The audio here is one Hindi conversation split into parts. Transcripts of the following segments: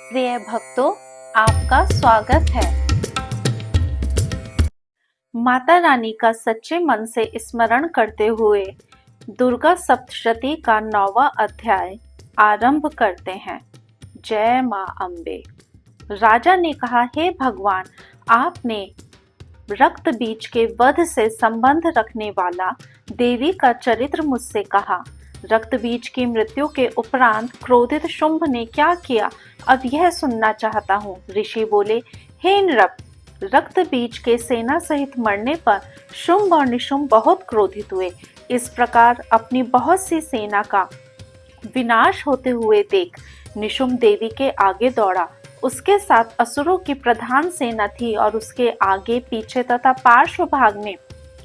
प्रिय भक्तों, आपका स्वागत है। माता रानी का सच्चे मन से स्मरण करते हुए दुर्गा सप्तशती का 9वां अध्याय आरंभ करते हैं। जय मां अम्बे। राजा ने कहा, हे भगवान, आपने रक्त बीज के वध से संबंध रखने वाला देवी का चरित्र मुझसे कहा। रक्त बीज की मृत्यु के उपरांत क्रोधित शुंभ ने क्या किया, अब यह सुनना चाहता हूँ। ऋषि बोले, हे नृप, रक्त बीज के सेना सहित मरने पर शुंभ और निशुंभ बहुत क्रोधित हुए। इस प्रकार अपनी बहुत सी सेना का विनाश होते हुए देख निशुंभ देवी के आगे दौड़ा। उसके साथ असुरों की प्रधान सेना थी और उसके आगे पीछे तथा पार्श्व भाग में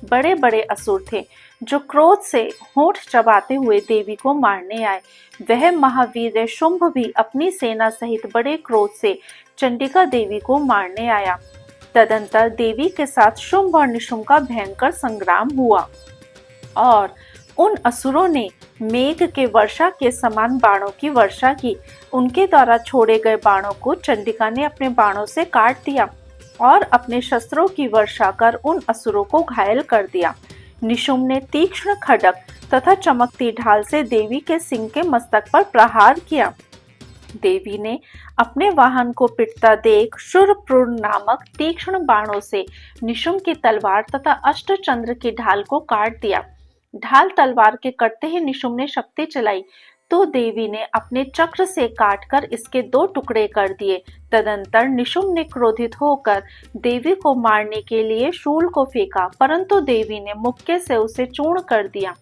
बड़े बड़े असुर थे जो क्रोध से होंठ चबाते हुए देवी को मारने आए। वह महावीर शुंभ भी अपनी सेना सहित बड़े क्रोध से चंडिका देवी को मारने आया। तदंतर देवी के साथ शुंभ और निशुंभ का भयंकर संग्राम हुआ और उन असुरों ने मेघ के वर्षा के समान बाणों की वर्षा की। उनके द्वारा छोड़े गए बाणों को चंडिका ने अपने बाणों से काट दिया और अपने शस्त्रों की वर्षा कर उन असुरों को घायल कर दिया। निशुंभ ने तीक्ष्ण खड्ग तथा चमकती ढाल से देवी के सिंह के मस्तक पर प्रहार किया। देवी ने अपने वाहन को पिटता देख शूरप्रूर नामक तीक्ष्ण बाणों से निशुंभ की तलवार तथा अष्टचंद्र की ढाल को काट दिया। ढाल तलवार के कटते ही निशुंभ ने शक्ति चलाई तो देवी ने अपने चक्र से काटकर इसके 2 टुकड़े कर दिए। तदंतर निशुंभ ने क्रोधित होकर देवी को मारने के लिए शूल को फेंका, परंतु देवी ने मुक्के से उसे चूर्ण कर दिया।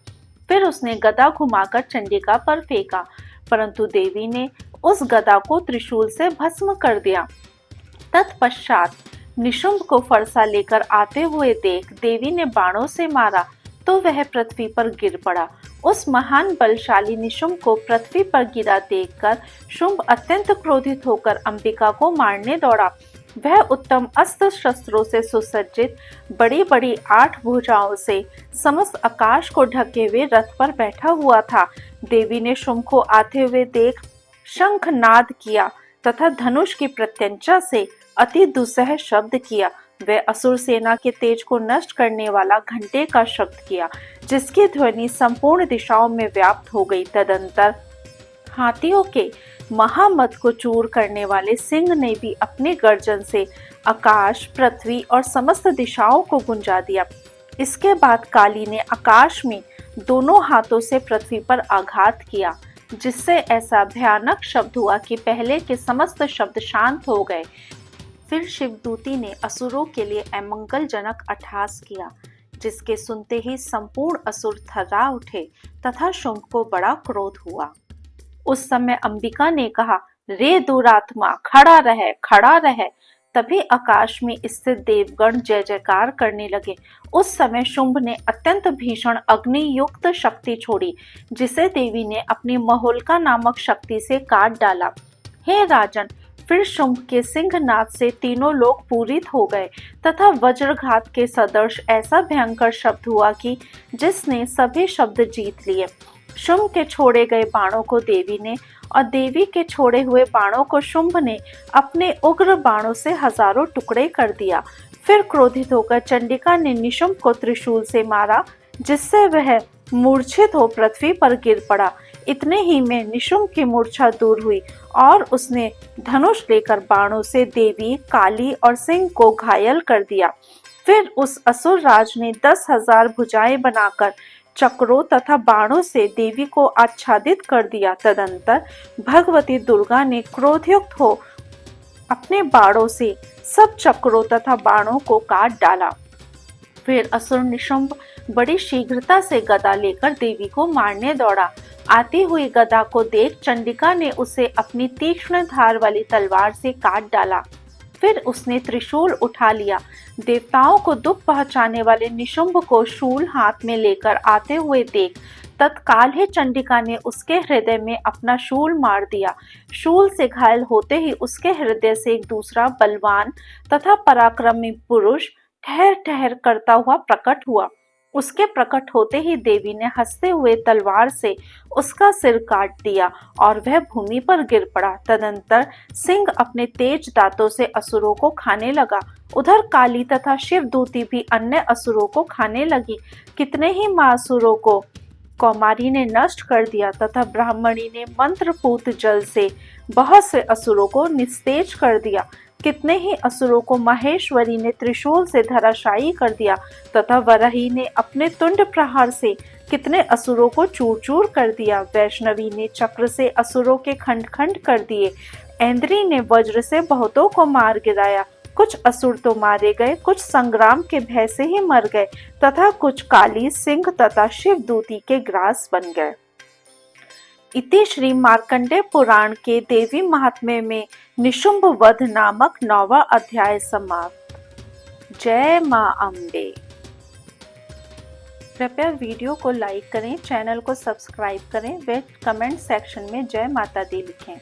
फिर उसने गदा घुमाकर चंडिका पर फेंका, परंतु देवी ने उस गदा को त्रिशूल से भस्म कर दिया। तत्पश्चात निशुंभ को फरसा लेकर आते हुए देख देवी ने बाणों से मारा तो वह पृथ्वी पर गिर पड़ा। उस महान बलशाली निशुंभ को पृथ्वी पर गिरा देखकर शुंभ अत्यंत क्रोधित होकर अंबिका को मारने दौड़ा। वह उत्तम अस्त्र शस्त्रों से सुसज्जित बड़ी बड़ी 8 भुजाओं से समस्त आकाश को ढके हुए रथ पर बैठा हुआ था। देवी ने शुंभ को आते हुए देख शंख नाद किया तथा धनुष की प्रत्यंचा से अति दुस्सह शब्द किया। वह असुर सेना के तेज को नष्ट करने वाला घंटे का शब्द किया, जिसकी ध्वनि संपूर्ण दिशाओं में व्याप्त हो गई। तदंतर हाथियों के महामद को चूर करने वाले सिंह ने भी अपने गर्जन से आकाश, पृथ्वी और समस्त दिशाओं को गुंजा दिया। इसके बाद काली ने आकाश में दोनों हाथों से पृथ्वी पर आघात किया, जिससे ऐसा भयानक शब्द हुआ कि पहले के समस्त शब्द शांत हो गए। फिर शिवदूती ने असुरों के लिए अमंगलजनक अट्टहास किया, जिसके सुनते ही संपूर्ण असुर थर्रा उठे तथा शुंभ को बड़ा क्रोध हुआ। उस समय अंबिका ने कहा, रे दुरात्मा, खड़ा रह, खड़ा रह। तभी आकाश में स्थित देवगण जय जयकार करने लगे। उस समय शुंभ ने अत्यंत भीषण अग्नि युक्त शक्ति छोड़ी, जिसे देवी ने अपनी महोल्का नामक शक्ति से काट डाला। हे राजन, फिर शुंभ के सिंहनाद से तीनों लोग पूरित हो गए तथा वज्रघात के सदृश ऐसा भयंकर शब्द हुआ कि जिसने सभी शब्द जीत लिए। शुंभ के छोड़े गए बाणों को देवी ने और देवी के छोड़े हुए बाणों को शुंभ ने अपने उग्र बाणों से हजारों टुकड़े कर दिया। फिर क्रोधित होकर चंडिका ने निशुंभ को त्रिशूल से मारा, जिससे वह मूर्छित हो पृथ्वी पर गिर पड़ा। इतने ही में निशुंभ की मूर्छा दूर हुई और उसने धनुष लेकर बाणों से देवी, काली और सिंह को घायल कर दिया। फिर उस असुर राज ने 10,000 भुजाएं बनाकर चक्रों तथा बाणों से देवी को आच्छादित कर दिया। तदंतर भगवती दुर्गा ने क्रोधयुक्त हो अपने बाणों से सब चक्रों तथा बाणों को काट डाला। फिर असुर निशुंभ बड़ी शीघ्रता से गदा लेकर देवी को मारने दौड़ा। आती हुई गदा को देख चंडिका ने उसे अपनी तीक्ष्ण धार वाली तलवार से काट डाला। फिर उसने त्रिशूल उठा लिया। देवताओं को दुख पहुंचाने वाले निशुंभ को शूल हाथ में लेकर आते हुए देख तत्काल ही चंडिका ने उसके हृदय में अपना शूल मार दिया। शूल से घायल होते ही उसके हृदय से एक दूसरा बलवान तथा पराक्रमी पुरुष ठहर ठहर करता हुआ प्रकट हुआ। उसके प्रकट होते ही देवी ने हंसते हुए तलवार से उसका सिर काट दिया और वह भूमि पर गिर पड़ा। तदंतर सिंह अपने तेज दांतों से असुरों को खाने लगा। उधर काली तथा शिवदूती भी अन्य असुरों को खाने लगी। कितने ही महासुरों को कौमारी ने नष्ट कर दिया तथा ब्राह्मणी ने मंत्रपूत जल से बहुत से असुरों को निस्तेज कर दिया। कितने ही असुरों को महेश्वरी ने त्रिशूल से धराशायी कर दिया तथा वराही ने अपने तुंड प्रहार से कितने असुरों को चूर चूर कर दिया। वैष्णवी ने चक्र से असुरों के खंड खंड कर दिए। ऐन्द्री ने वज्र से बहुतों को मार गिराया। कुछ असुर तो मारे गए, कुछ संग्राम के भय से ही मर गए तथा कुछ काली, सिंह तथा शिवदूती के ग्रास बन गए। इति श्री मार्कंडेय पुराण के देवी महात्म्य में निशुंभ वध नामक 9वां अध्याय समाप्त। जय मां अम्बे। कृपया वीडियो को लाइक करें, चैनल को सब्सक्राइब करें व कमेंट सेक्शन में जय माता दी लिखें।